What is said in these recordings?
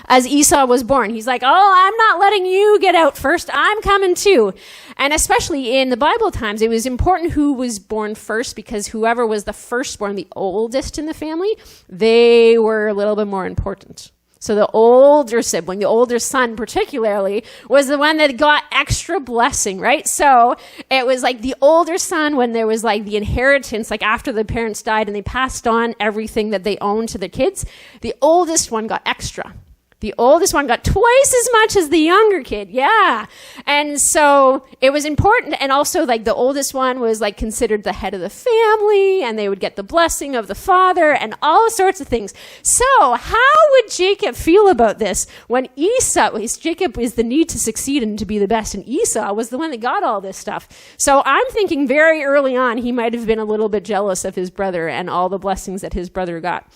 as Esau was born. He's like, oh, I'm not letting you get out first. I'm coming too. And especially in the Bible times, it was important who was born first, because whoever was the firstborn, the oldest in the family, they were a little bit more important. So the older sibling, the older son particularly, was the one that got extra blessing, right? So it was like the older son, when there was like the inheritance, like after the parents died and they passed on everything that they owned to their kids, the oldest one got extra. The oldest one got twice as much as the younger kid. Yeah. And so it was important. And also, like, the oldest one was like considered the head of the family, and they would get the blessing of the father and all sorts of things. So how would Jacob feel about this when Jacob is the need to succeed and to be the best, and Esau was the one that got all this stuff? So I'm thinking very early on, he might have been a little bit jealous of his brother and all the blessings that his brother got.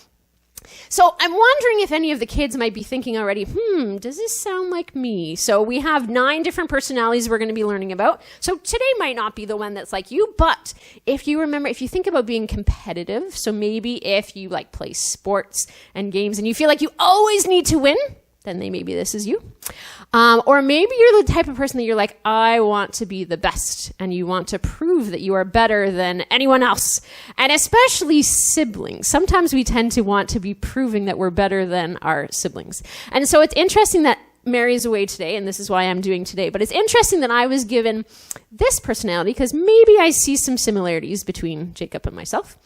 So I'm wondering if any of the kids might be thinking already, does this sound like me? So we have 9 different personalities we're going to be learning about. So today might not be the one that's like you, but if you think about being competitive, so maybe if you like play sports and games and you feel like you always need to win, then maybe this is you. Or maybe you're the type of person that you're like, I want to be the best, and you want to prove that you are better than anyone else. And especially siblings. Sometimes we tend to want to be proving that we're better than our siblings. And so it's interesting that Mary's away today, and this is why I'm doing today. But it's interesting that I was given this personality because maybe I see some similarities between Jacob and myself.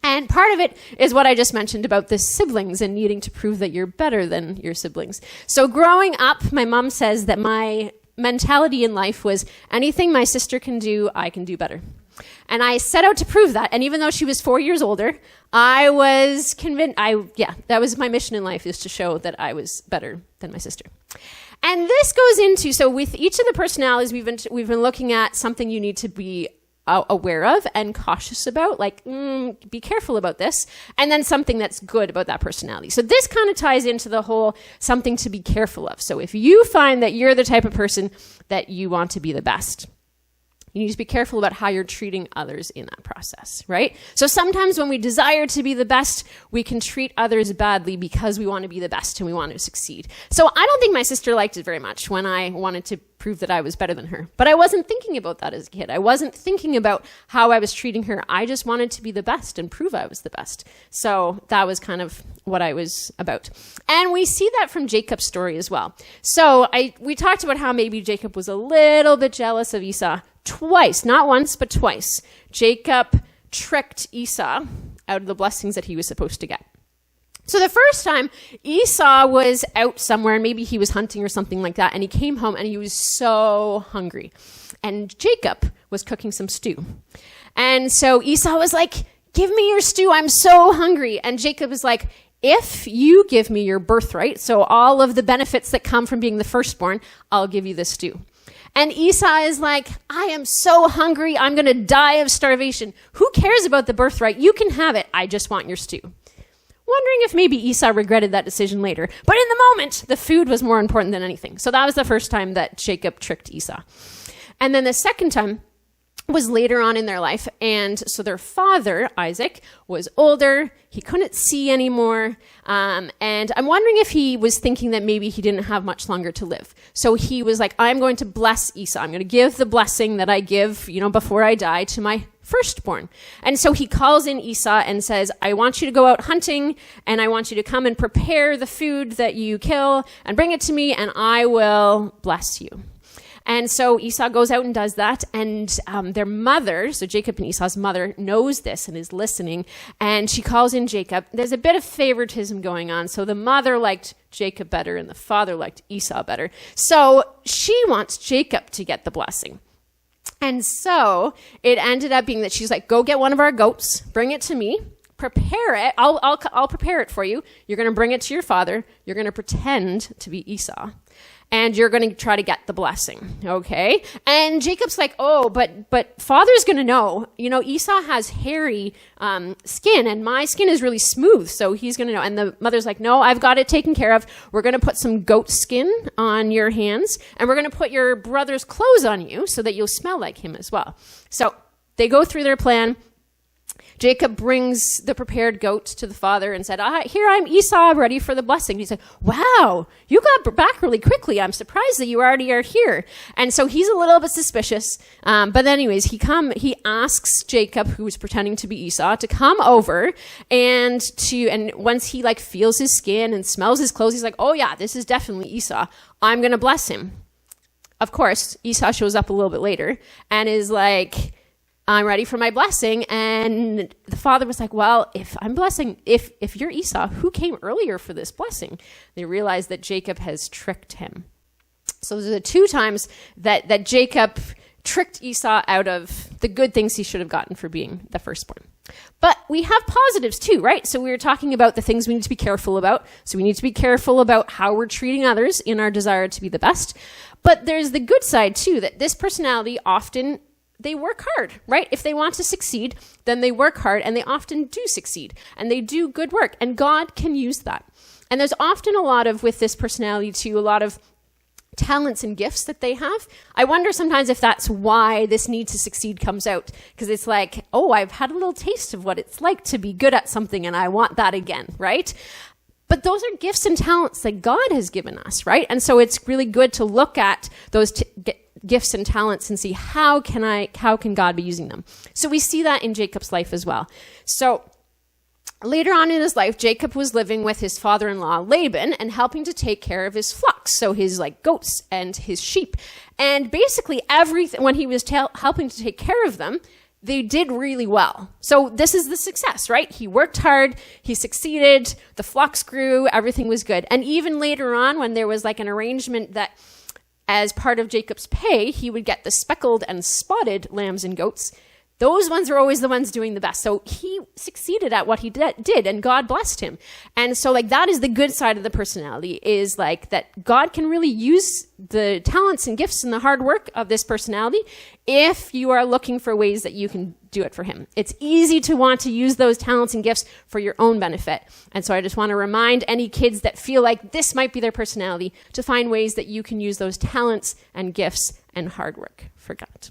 And part of it is what I just mentioned about the siblings and needing to prove that you're better than your siblings. So growing up, my mom says that my mentality in life was anything my sister can do, I can do better. And I set out to prove that. And even though she was 4 years older, I was convinced, that was my mission in life, is to show that I was better than my sister. And this goes into, so with each of the personalities, we've been looking at something you need to be aware of and cautious about, like be careful about this, and then something that's good about that personality. So this kind of ties into the whole something to be careful of. So if you find that you're the type of person that you want to be the best, you need to be careful about how you're treating others in that process, right? So sometimes when we desire to be the best, we can treat others badly because we want to be the best and we want to succeed. So I don't think my sister liked it very much when I wanted to prove that I was better than her. But I wasn't thinking about that as a kid. I wasn't thinking about how I was treating her. I just wanted to be the best and prove I was the best. So that was kind of what I was about. And we see that from Jacob's story as well. So we talked about how maybe Jacob was a little bit jealous of Esau. Twice, not once, but twice, Jacob tricked Esau out of the blessings that he was supposed to get. So the first time, Esau was out somewhere, and maybe he was hunting or something like that, and he came home and he was so hungry. And Jacob was cooking some stew. And so Esau was like, give me your stew, I'm so hungry. And Jacob was like, if you give me your birthright, so all of the benefits that come from being the firstborn, I'll give you this stew. And Esau is like, I am so hungry, I'm going to die of starvation. Who cares about the birthright? You can have it. I just want your stew. Wondering if maybe Esau regretted that decision later. But in the moment, the food was more important than anything. So that was the first time that Jacob tricked Esau. And then the second time was later on in their life. And so their father, Isaac, was older. He couldn't see anymore. And I'm wondering if he was thinking that maybe he didn't have much longer to live. So he was like, I'm going to bless Esau. I'm going to give the blessing that I give, before I die to my firstborn. And so he calls in Esau and says, I want you to go out hunting, and I want you to come and prepare the food that you kill and bring it to me, and I will bless you. And so Esau goes out and does that, and their mother, so Jacob and Esau's mother, knows this and is listening, and she calls in Jacob. There's a bit of favoritism going on, so the mother liked Jacob better and the father liked Esau better. So she wants Jacob to get the blessing. And so it ended up being that she's like, go get one of our goats, bring it to me, prepare it. I'll prepare it for you. You're going to bring it to your father. You're going to pretend to be Esau. And you're going to try to get the blessing, okay? And Jacob's like, oh, but father's going to know. Esau has hairy skin, and my skin is really smooth, so he's going to know. And the mother's like, no, I've got it taken care of. We're going to put some goat skin on your hands, and we're going to put your brother's clothes on you so that you'll smell like him as well. So they go through their plan. Jacob brings the prepared goat to the father and said, here I'm Esau, ready for the blessing. He said, wow, you got back really quickly. I'm surprised that you already are here. And so he's a little bit suspicious. But anyways, he asks Jacob, who was pretending to be Esau, to come over and once he like feels his skin and smells his clothes, he's like, oh yeah, this is definitely Esau. I'm going to bless him. Of course, Esau shows up a little bit later and is like, I'm ready for my blessing. And the father was like, well, if I'm blessing, if you're Esau, who came earlier for this blessing? They realized that Jacob has tricked him. So those are the two times that Jacob tricked Esau out of the good things he should have gotten for being the firstborn. But we have positives too, right? So we were talking about the things we need to be careful about. So we need to be careful about how we're treating others in our desire to be the best. But there's the good side too, that this personality often, they work hard, right? If they want to succeed, then they work hard, and they often do succeed, and they do good work, and God can use that. And there's often with this personality too, a lot of talents and gifts that they have. I wonder sometimes if that's why this need to succeed comes out, because it's like, oh, I've had a little taste of what it's like to be good at something, and I want that again, right? But those are gifts and talents that God has given us, right? And so it's really good to look at those gifts and talents and see how can God be using them. So we see that in Jacob's life as well. So later on in his life, Jacob was living with his father-in-law Laban and helping to take care of his flocks, so his like goats and his sheep. And basically everything, when he was helping to take care of them, they did really well. So this is the success, right? He worked hard, he succeeded, the flocks grew, everything was good. And even later on, when there was like an arrangement that as part of Jacob's pay, he would get the speckled and spotted lambs and goats, those ones are always the ones doing the best. So he succeeded at what he did, and God blessed him. And so like that is the good side of the personality, is like that God can really use the talents and gifts and the hard work of this personality if you are looking for ways that you can do it for him. It's easy to want to use those talents and gifts for your own benefit. And so I just want to remind any kids that feel like this might be their personality to find ways that you can use those talents and gifts and hard work for God.